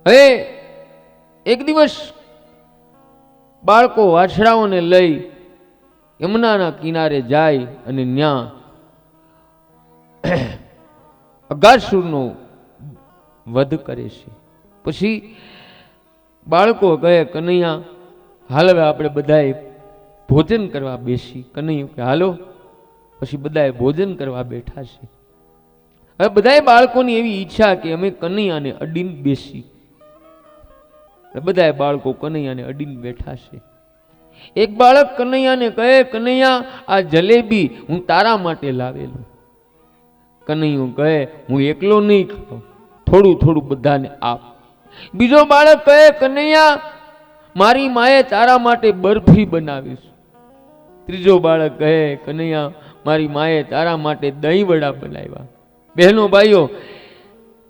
Speaker 1: હવે એક દિવસ બાળકો વાછડાઓને લઈ યમુનાના કિનારે જાય અને ન્યા અઘાસુરનો વધ કરે છે. પછી બાળકો કહે કનૈયા હાલ હવે આપણે બધાએ ભોજન કરવા બેસી. કનૈયો કે હાલો. પછી બધાએ ભોજન કરવા બેઠા છે. હવે બધાએ બાળકોની એવી ઈચ્છા કે અમે કનૈયાને અડીને બેસી. બધાએ બાળકો કનૈયાને અડીને બેઠા છે. એક બાળક કનૈયાને કહે કનૈયા આ જલેબી હું તારા માટે લાવેલું. કનૈયો કહે હું એકલો નહીં ખાઉં, થોડું થોડું બધાને આપ. બીજો બાળક કહે કનૈયા મારી માએ તારા માટે બરફી બનાવીશ. ત્રીજો બાળક કહે કનૈયા મારી માએ તારા માટે દહીં વડા બનાવ્યા. બહેનો ભાઈઓ,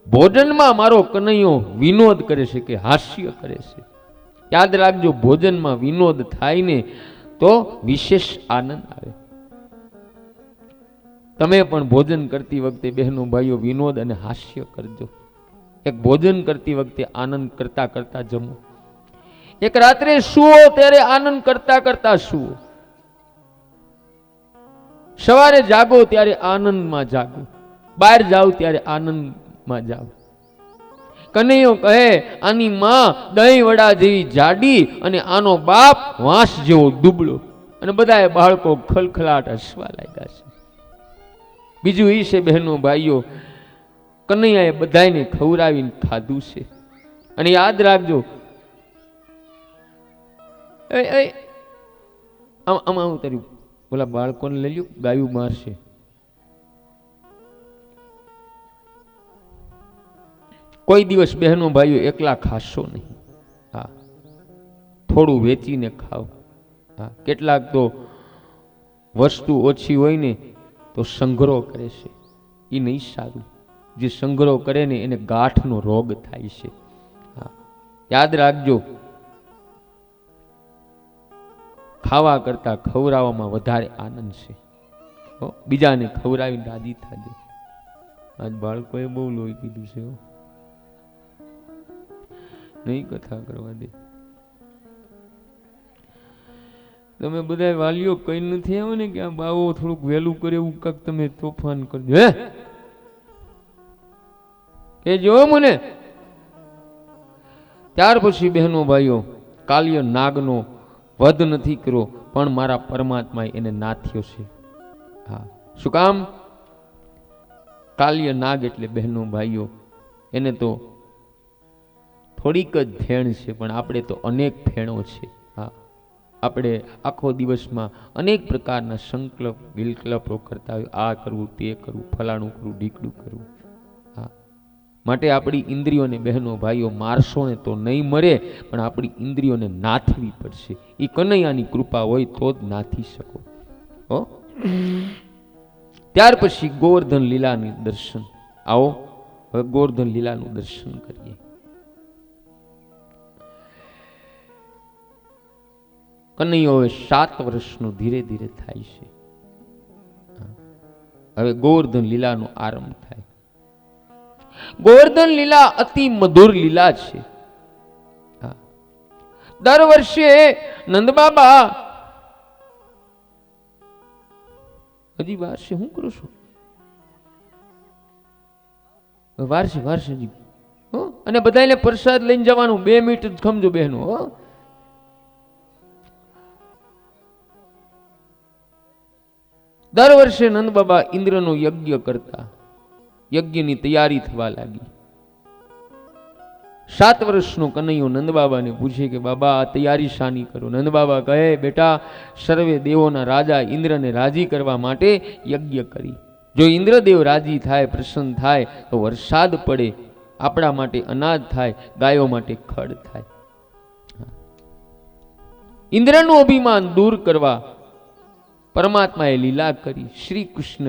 Speaker 1: ભોજનમાં મારો કનૈયો વિનોદ કરે છે કે હાસ્ય કરે છે. યાદ રાખજો, ભોજનમાં વિનોદ થાય ને તો વિશેષ આનંદ આવે. તમે પણ ભોજન કરતી વખતે બહેનો ભાઈઓ વિનોદ અને હાસ્ય કરજો. એક ભોજન કરતી વખતે આનંદ કરતા કરતા જમો. એક રાત્રે સુવો ત્યારે આનંદ કરતા કરતા સુવો. સવારે જાગો ત્યારે આનંદમાં જાગો. બહાર જાઓ ત્યારે આનંદમાં જાઓ. કનૈયો કહે આની માં દહીં વડા જેવી જાડી અને આનો બાપ વાંસ જેવો દુબળો. અને બધાએ બાળકો ખલખલાટ હસવા લાગ્યા છે. બીજું એ છે બહેનો ભાઈઓ, કનૈયાએ બધાને ખવડાવીને ખાધું છે. અને યાદ રાખજો, આમાં ઉતર્યું બોલા બાળકોને લઈ લ્યો, ગાયું મારશે. કોઈ દિવસ બહેનો ભાઈઓ એકલા ખાશો નહીં. હા, થોડું વેચીને ખાઓ. હા, કેટલાક તો વસ્તુ ઓછી હોય ને તો સંગ્રહ કરે છે. એ નહીં સારું. જે સંગ્રહ કરે ને એને ગાંઠનો રોગ થાય છે. હા, યાદ રાખજો, ખાવા કરતા ખવડાવવામાં વધારે આનંદ છે. બીજાને ખવડાવીને રાજી થાજો. આજ બાળકોએ બહુ લોહી કીધું છે. નહીં કથા કરવા દે. તમે બધા વાલીઓ કઈ નથી આવે ને કે આ બાવો થોડુંક વહેલું કરે એવું કાક તમે તોફાન કરજો. હે કે જો મને ત્યાર પછી બહેનો ભાઈઓ કાલ્ય નાગનો વધ નથી કર્યો પણ મારા પરમાત્માએ એને નાથ્યો છે. હા, શું કામ? કાલ્ય નાગ એટલે બહેનો ભાઈઓ એને તો થોડીક જ ફેણ છે પણ આપણે તો અનેક ફેણો છે. હા, આપણે આખો દિવસમાં અનેક પ્રકારના સંકલ્પ વિકલ્પો કરતા હોય. આ કરવું, તે કરવું, ફલાણું કરવું, ઢીકડું કરવું. હા, માટે આપણી ઇન્દ્રિયોને બહેનો ભાઈઓ મારશો ને તો નહીં મરે, પણ આપણી ઇન્દ્રિયોને નાથવી પડશે. એ કનૈયાની કૃપા હોય તો જ નાથી શકો. ત્યાર પછી ગોવર્ધન લીલાનું દર્શન. આવો હવે ગોવર્ધન લીલાનું દર્શન કરીએ. કનૈયો હવે 7 વર્ષનો ધીરે ધીરે થાય છે. હવે ગોવર્ધન લીલાનો આરંભ થાય. ગોવર્ધન લીલા અતિ મધુર લીલા છે. દર વર્ષે નંદબાબા હજી વાર છે, હું કરું છું વારસે અને બધાને પ્રસાદ લઈને જવાનું. 2 મિનિટ જ ખમજો બહેનો. દર વર્ષે નંદબાબા ઇન્દ્રનો યજ્ઞ કરતા. યજ્ઞની તૈયારી થવા લાગી. 7 વર્ષનો કનૈયો નંદબાબાને પૂછે કે બાબા આ તૈયારી શાની કરો? નંદબાબા કહે બેટા, સર્વે દેવોના રાજા ઇન્દ્રને રાજી કરવા માટે યજ્ઞ કરી. જો ઇન્દ્રદેવ રાજી થાય, પ્રસન્ન થાય તો વરસાદ પડે, આપણા માટે અનાજ થાય, ગાયો માટે ખડ થાય. ઇન્દ્રનું અભિમાન દૂર કરવા પરમાત્માએ લીલા કરી. શ્રી કૃષ્ણ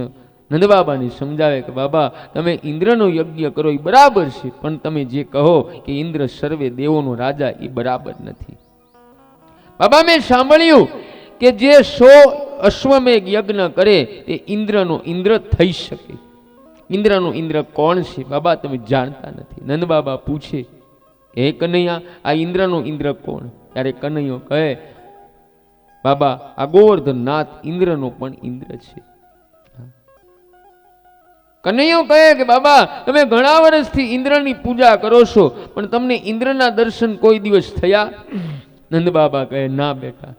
Speaker 1: નંદબાબાને સમજાવે કે બાબા તમે ઇન્દ્રનો યજ્ઞ કરો એ બરાબર છે, પણ તમે જે કહો કે ઇન્દ્ર સર્વે દેવોનો રાજા એ બરાબર નથી. બાબા મેં સાંભળ્યું કે જે 100 અશ્વમેઘ યજ્ઞ કરે તે ઇન્દ્રનો ઇન્દ્ર થઈ શકે. ઇન્દ્રનો ઇન્દ્ર કોણ છે બાબા તમે જાણતા નથી. નંદબાબા પૂછે હે કનૈયા આ ઇન્દ્રનો ઇન્દ્ર કોણ? ત્યારે કનૈયો કહે બાબા આ ગોવર્ધન નાથ ઇન્દ્રનો પણ ઇન્દ્ર છે. કનૈયો કહે કે બાબા તમે ઘણા વર્ષથી ઇન્દ્રની પૂજા કરો છો, પણ તમને ઇન્દ્રના દર્શન કોઈ દિવસ થયા? નંદબાબા કહે ના બેટા,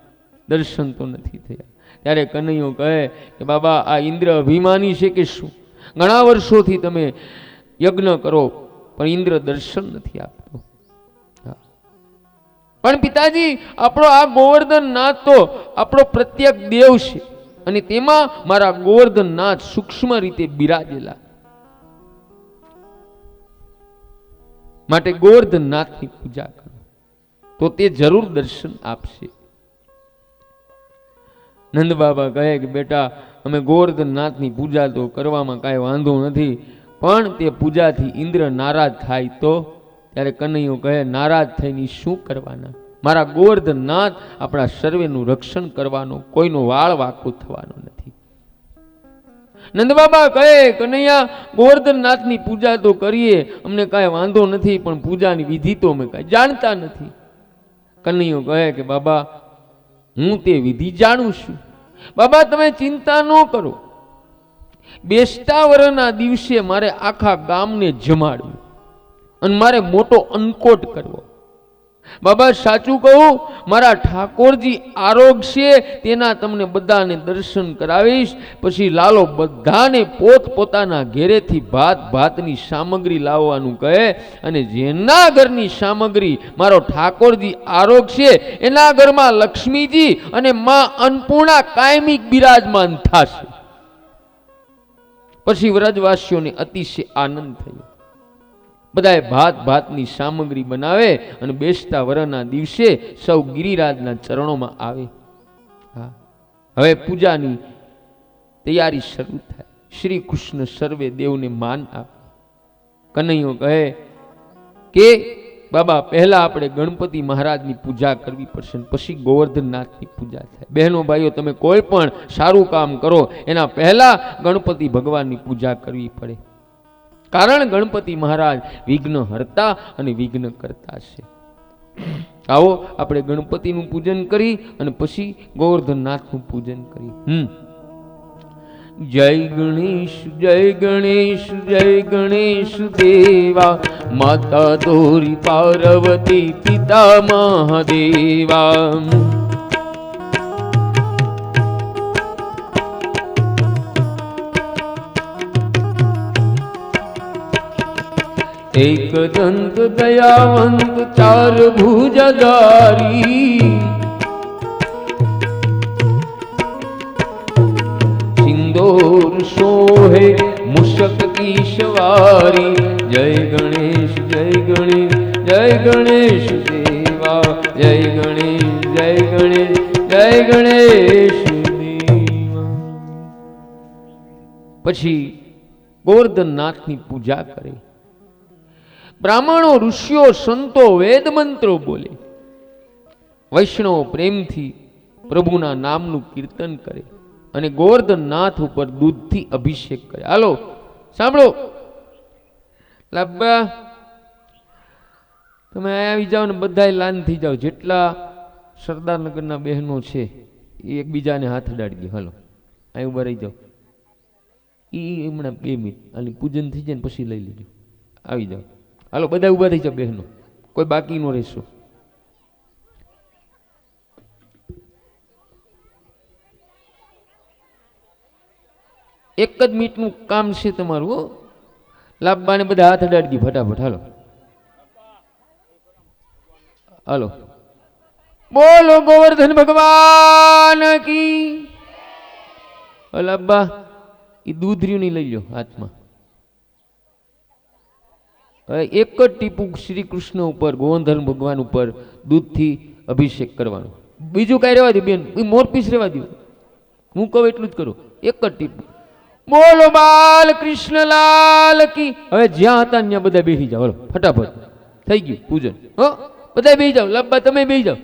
Speaker 1: દર્શન તો નથી થયા. ત્યારે કનૈયો કહે કે બાબા આ ઇન્દ્ર અભિમાની છે કે શું? ઘણા વર્ષોથી તમે યજ્ઞ કરો પણ ઇન્દ્ર દર્શન નથી આપતો. પણ પિતાજી આપણો આ ગોવર્ધન નાથ તો આપણો પ્રત્યેક દેવ છે, અને તેમાં મારા ગોવર્ધન નાથ સૂક્ષ્મ રીતે બિરાજેલા, માટે ગોવર્ધન નાથની પૂજા કરો તો તે જરૂર દર્શન આપશે. નંદબાબા કહે કે બેટા અમે ગોવર્ધન નાથની પૂજા તો કરવામાં કાંઈ વાંધો નથી, પણ તે પૂજાથી ઇન્દ્ર નારાજ થાય તો? ત્યારે કનૈયો કહે નારાજ થઈને શું કરવાના? મારા ગોવર્ધન નાથ આપણા સર્વેનું રક્ષણ કરવાનો, કોઈનો વાળ વાંકો થવાનો નથી. નંદબાબા કહે કનૈયા ગોવર્ધન નાથની પૂજા તો કરીએ, અમને કાંઈ વાંધો નથી, પણ પૂજાની વિધિ તો અમે કાંઈ જાણતા નથી. કનૈયો કહે કે બાબા હું તે વિધિ જાણું છું. બાબા તમે ચિંતા ન કરો, બેસતા વરના દિવસે મારે આખા ગામને જમાડવું અને મારે મોટો અન્નકોટ કરવો. બાબા સાચું કહું, મારા ઠાકોરજી આરોગશે તેના તમને બધાને દર્શન કરાવીશ. પછી લાલો બધાને પોતપોતાના ઘેરેથી ભાતની સામગ્રી લાવવાનું કહે, અને જેના ઘરની સામગ્રી મારો ઠાકોરજી આરોગશે એના ઘરમાં લક્ષ્મીજી અને માં અન્નપૂર્ણા કાયમી બિરાજમાન થશે. પછી વ્રજવાસીઓને અતિશય આનંદ થયો. બધાએ ભાતની સામગ્રી બનાવે અને બેસતા વરના દિવસે સૌ ગિરિરાજના ચરણોમાં આવે. હવે પૂજાની તૈયારી શરૂ થાય. શ્રી કૃષ્ણ સર્વે દેવને માન આપે. કનૈયો કહે કે બાબા પહેલા આપણે ગણપતિ મહારાજની પૂજા કરવી પડશે, પછી ગોવર્ધનનાથની પૂજા થાય. બહેનો ભાઈઓ તમે કોઈ પણ સારું કામ કરો એના પહેલા ગણપતિ ભગવાનની પૂજા કરવી પડે, કારણ ગણપતિ મહારાજ વિઘ્ન હરતા અને વિઘ્ન કરતા છે. આવો આપણે ગણપતિનું પૂજન કરી અને પછી ગોવર્ધનનાથનું પૂજન કરી. જય ગણેશ જય ગણેશ જય ગણેશ દેવા, માતા દોરી પાર્વતી પિતા મહાદેવા. એક દંત દયાવંત ચાર ભુજધારી, સિંદૂર શોહે મુશક કી સવારી, જય ગણેશ જય ગણેશ જય ગણેશ દેવા જય ગણેશ જય ગણેશ જય ગણેશ દેવા. પછી ગોવર્ધનનાથની પૂજા કરે. બ્રાહ્મણો, ઋષિઓ, સંતો વેદ મંત્રો બોલે. વૈષ્ણવ પ્રેમથી પ્રભુના નામનું કીર્તન કરે અને ગોવર્ધનનાથ ઉપર દૂધથી અભિષેક કરે. હાલો સાંભળો, લાભા તમે આવી જાઓ ને બધા લાન થઈ જાઓ. જેટલા સરદારનગરના બહેનો છે એ એકબીજાને હાથ અડાડી દો. હાલો અહીં ઉભા રહી જાઓ. એ હમણાં 2 મિનિટ આની પૂજન થઈ જાય ને પછી લઈ લેજો. આવી જાઓ. હાલો બધા ઉભા થઈ જાઓ બહેનો, કોઈ બાકી ન રહેશો. એક જ મિનિટનું કામ છે તમારું. લાભબાને બધા હાથ અડાડી દી ફટાફટ. હાલો હાલો, બોલો ગોવર્ધન ભગવાન કી. લાભબા એ દૂધ રહ્યું નહીં લઈ લો હાથમાં. એક જ ટીપું શ્રી કૃષ્ણ ઉપર, ગોવર્ધન ભગવાન ઉપર દૂધથી અભિષેક કરવાનો. બીજું કઈ રહેવા દે બેન, મોરપીસ રહેવા દો. હું કહું એટલું જ કરો. એક જ ટીપું. બોલો બાલ કૃષ્ણલાલ કી. હવે જ્યાં હતા ત્યાં બધા બેસી જાઓ. હાલો ફટાફટ થઈ ગયું પૂજન. હો બધા બેસી જાઓ. લાભબા તમે બેસી જાઓ.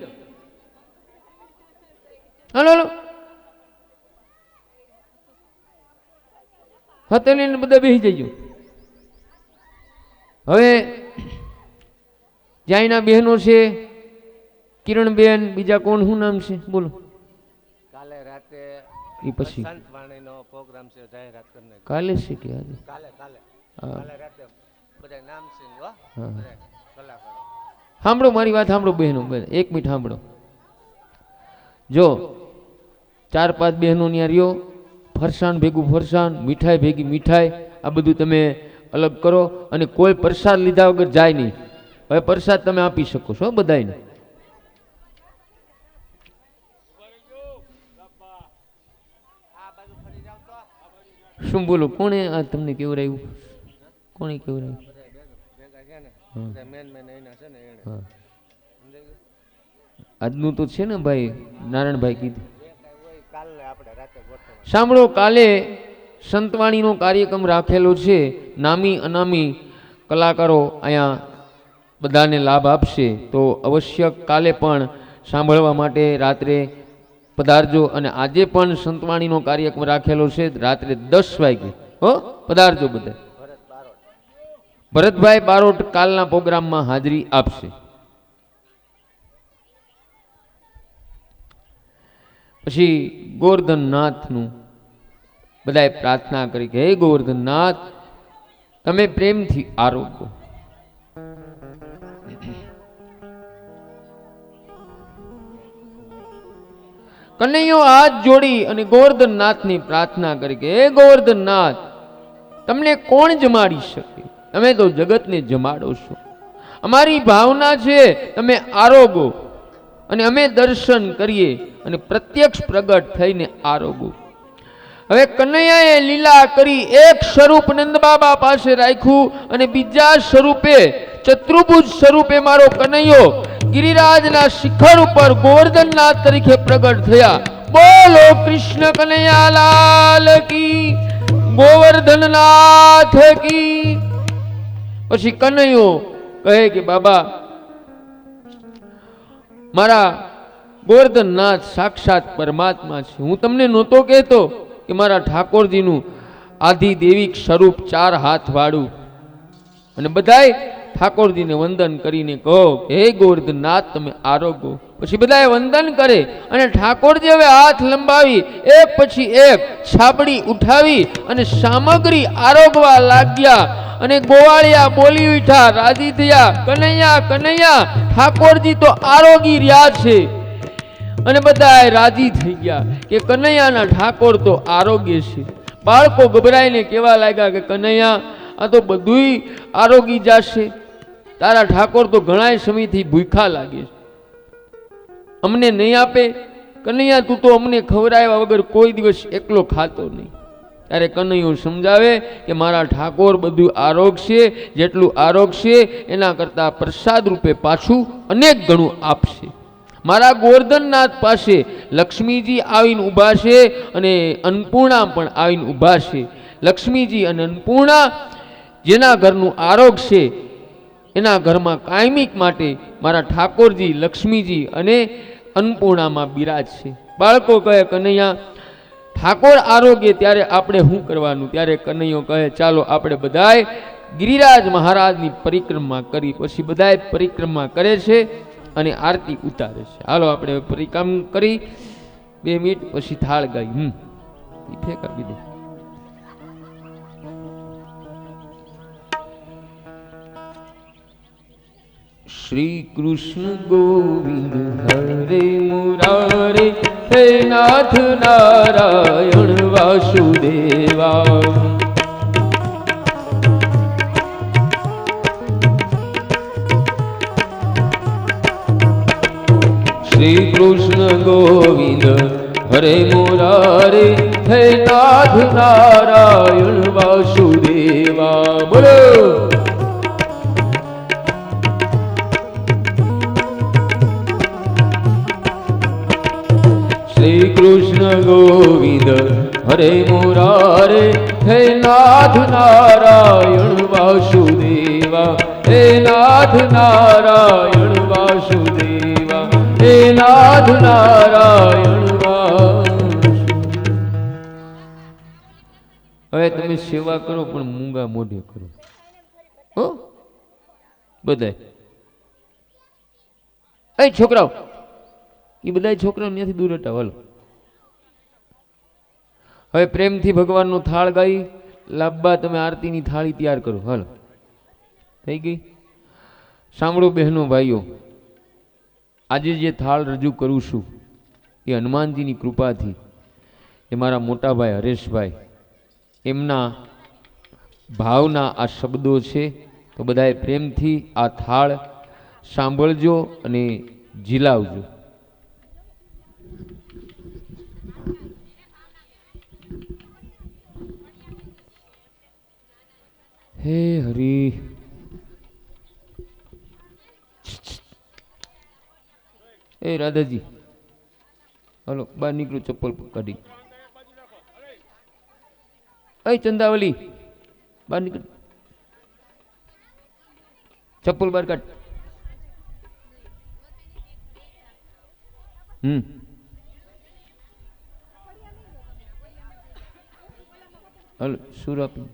Speaker 1: હાલો હાલો હાથે લઈને બધા બેસી જઈજો. હવે જ્યાંના બહેનો છે, કિરણબેન, બીજા કોણ, શું નામ છે બોલો.
Speaker 2: કાલે રાતે
Speaker 1: એ પછી
Speaker 2: સંતવાણીનો પ્રોગ્રામ છે, જાહેરાત કરીને.
Speaker 1: કાલે છે કે આજે?
Speaker 2: કાલે કાલે
Speaker 1: હા
Speaker 2: કાલે રાતે બધા નામ છે હો,
Speaker 1: હા.
Speaker 2: બધા કલાકારો.
Speaker 1: સાંભળો મારી વાત સાંભળો બહેનો, એક મિનિટ સાંભળો. જો 4-5 બહેનો ત્યાં રહ્યો, ફરસાણ ભેગું ફરસાણ, મીઠાઈ ભેગી મીઠાઈ, આ બધું તમે અલગ કરો. અને કોઈ પ્રસાદ લીધા વગર જાય નહીં. હવે પ્રસાદ તમે આપી શકો છો બધાને. શું બોલો, કોણે આ તમને કેવડાવ્યું? કોણે કેવડાવ્યું?
Speaker 2: ભેગા છે ને બધા મેન એના છે ને એને.
Speaker 1: હા
Speaker 2: સમજાઈ ગયું?
Speaker 1: આજનું તો છે ને ભાઈ, નારાયણભાઈ કીધું.
Speaker 2: જે કાંઈ હોય કાલે આપણે રાતે ગોઠવવાનું.
Speaker 1: સાંભળો, કાલે સંતવાણીનો કાર્યક્રમ રાખેલો છે. નામી અનામી કલાકારો અહીંયા બધાને લાભ આપશે. તો અવશ્ય કાલે પણ સાંભળવા માટે રાત્રે પધારજો. અને આજે પણ સંતવાણીનો કાર્યક્રમ રાખેલો છે રાત્રે 10 વાગે. હો પધારજો બધા.
Speaker 2: ભરત બારોટ.
Speaker 1: ભરતભાઈ બારોટ કાલના પ્રોગ્રામમાં હાજરી આપશે. પછી ગોવર્ધનનાથનું બધાએ પ્રાર્થના કરી કે હે ગોવર્ધનનાથ, તમે પ્રેમથી આરોગો. કનૈયો હાથ જોડી અને ગોવર્ધનનાથની પ્રાર્થના કરી કે હે ગોવર્ધનનાથ, તમને કોણ જમાડી શકે? તમે તો જગતને જમાડો છો. અમારી ભાવના છે તમે આરોગો અને અમે દર્શન કરીએ અને પ્રત્યક્ષ પ્રગટ થઈને આરોગો. હવે કનૈયાએ લીલા કરી. એક સ્વરૂપ નંદબાબા પાસે રાખ્યું અને બીજા સ્વરૂપે, ચતુર્ભુજ સ્વરૂપે મારો કનૈયો ગિરિરાજના શિખર ઉપર ગોવર્ધનનાથ તરીકે પ્રગટ થયા. બોલો કૃષ્ણ કનૈયા લાલ કી, ગોવર્ધનનાથ કી. પછી કનૈયો કહે કે બાબા, મારા ગોવર્ધનનાથ સાક્ષાત પરમાત્મા છે. હું તમને નહોતો કહેતો કે મારા ઠાકોરજીનું આધિદેવિક સ્વરૂપ 4 હાથ વાળું? અને બધાય ઠાકોરજીને વંદન કરીને કહો કે હે ગોવર્ધનનાથ, તમે આરોગો. પછી બધાએ વંદન કરે અને ઠાકોરજી હવે હાથ લંબાવી એક પછી એક છાબડી ઉઠાવી અને સામગ્રી આરોગવા લાગ્યા. અને ગોવાળિયા બોલી ઉઠ્યા, રાજી થયા, કનૈયા કનૈયા, ઠાકોરજી તો આરોગી રહ્યા છે. અને બધા રાજી થઈ ગયા કે કનૈયાના ઠાકોર તો આરોગ્ય છે. બાળકો ગભરાઈને કહેવા લાગ્યા કે કનૈયા, આ તો બધુંય આરોગી જશે. તારા ઠાકોર તો ઘણા સમયથી ભૂખા લાગે છે, અમને નહીં આપે? કનૈયા, તું તો અમને ખવડાવ્યા વગર કોઈ દિવસ એકલો ખાતો નહીં. ત્યારે કનૈયો સમજાવે કે મારા ઠાકોર બધું આરોગશે, જેટલું આરોગશે એના કરતાં પ્રસાદ રૂપે પાછું અનેક ગણું આપશે. મારા ગોરધનનાથ પાસે લક્ષ્મીજી આવીને ઊભા છે અને અન્નપૂર્ણા પણ આવીને ઊભા છે. લક્ષ્મીજી અને અન્નપૂર્ણા જેના ઘરનું આરોગ છે એના ઘરમાં કાયમિક માટે મારા ઠાકોરજી લક્ષ્મીજી અને અન્નપૂર્ણામાં બિરાજ છે. બાળકો કહે કનૈયા ઠાકોર આરોગ્ય ત્યારે આપણે શું કરવાનું? ત્યારે કનૈયો કહે ચાલો આપણે બધાય ગિરિરાજ મહારાજની પરિક્રમા કરી. પછી બધાય પરિક્રમા કરે છે અને આરતી ઉતારે છે. હાલો આપણે પરિક્રમા કરી 2 મિનિટ પછી થાળ ગાઈ. ફેંકા બી દે. શ્રી કૃષ્ણ ગોવિંદ હરે મુરારે હે નાથ નારાયણ વાસુદેવા. શ્રી કૃષ્ણ ગોવિંદ હરે મુરારે હે નાથ નારાયણ વાસુદેવા. બોલો શ્રી કૃષ્ણ ગોવિંદ હરે મુરારે હે નાથ નારાયણ વાસુદેવા. હે નાથ નારાયણ વાસુદેવા. હે નાથ નારાયણ વાસુદેવા. હવે તમે સેવા કરો પણ મૂંગા મોઢે કરો હો બધાય. છોકરાઓ એ બધા છોકરાઓ ત્યાંથી દૂર હટાવો. હાલો હવે પ્રેમથી ભગવાનનો થાળ ગાઈ લાંબા તમે આરતીની થાળી તૈયાર કરો. હાલો થઈ ગઈ. સાંભળો બહેનો ભાઈઓ, આજે જે થાળ રજૂ કરું છું એ હનુમાનજીની કૃપાથી એ મારા મોટા ભાઈ હરેશભાઈ એમના ભાવના આ શબ્દો છે. તો બધાએ પ્રેમથી આ થાળ સાંભળજો અને ઝીલાવજો. હે હરી એ રાધાજી હાલો બહાર નીકળું ચપ્પલ કાઢી. એ ચંદાવલી બહાર નીકળ ચપ્પલ બહાર કાઢ. હાલો સુર આપી.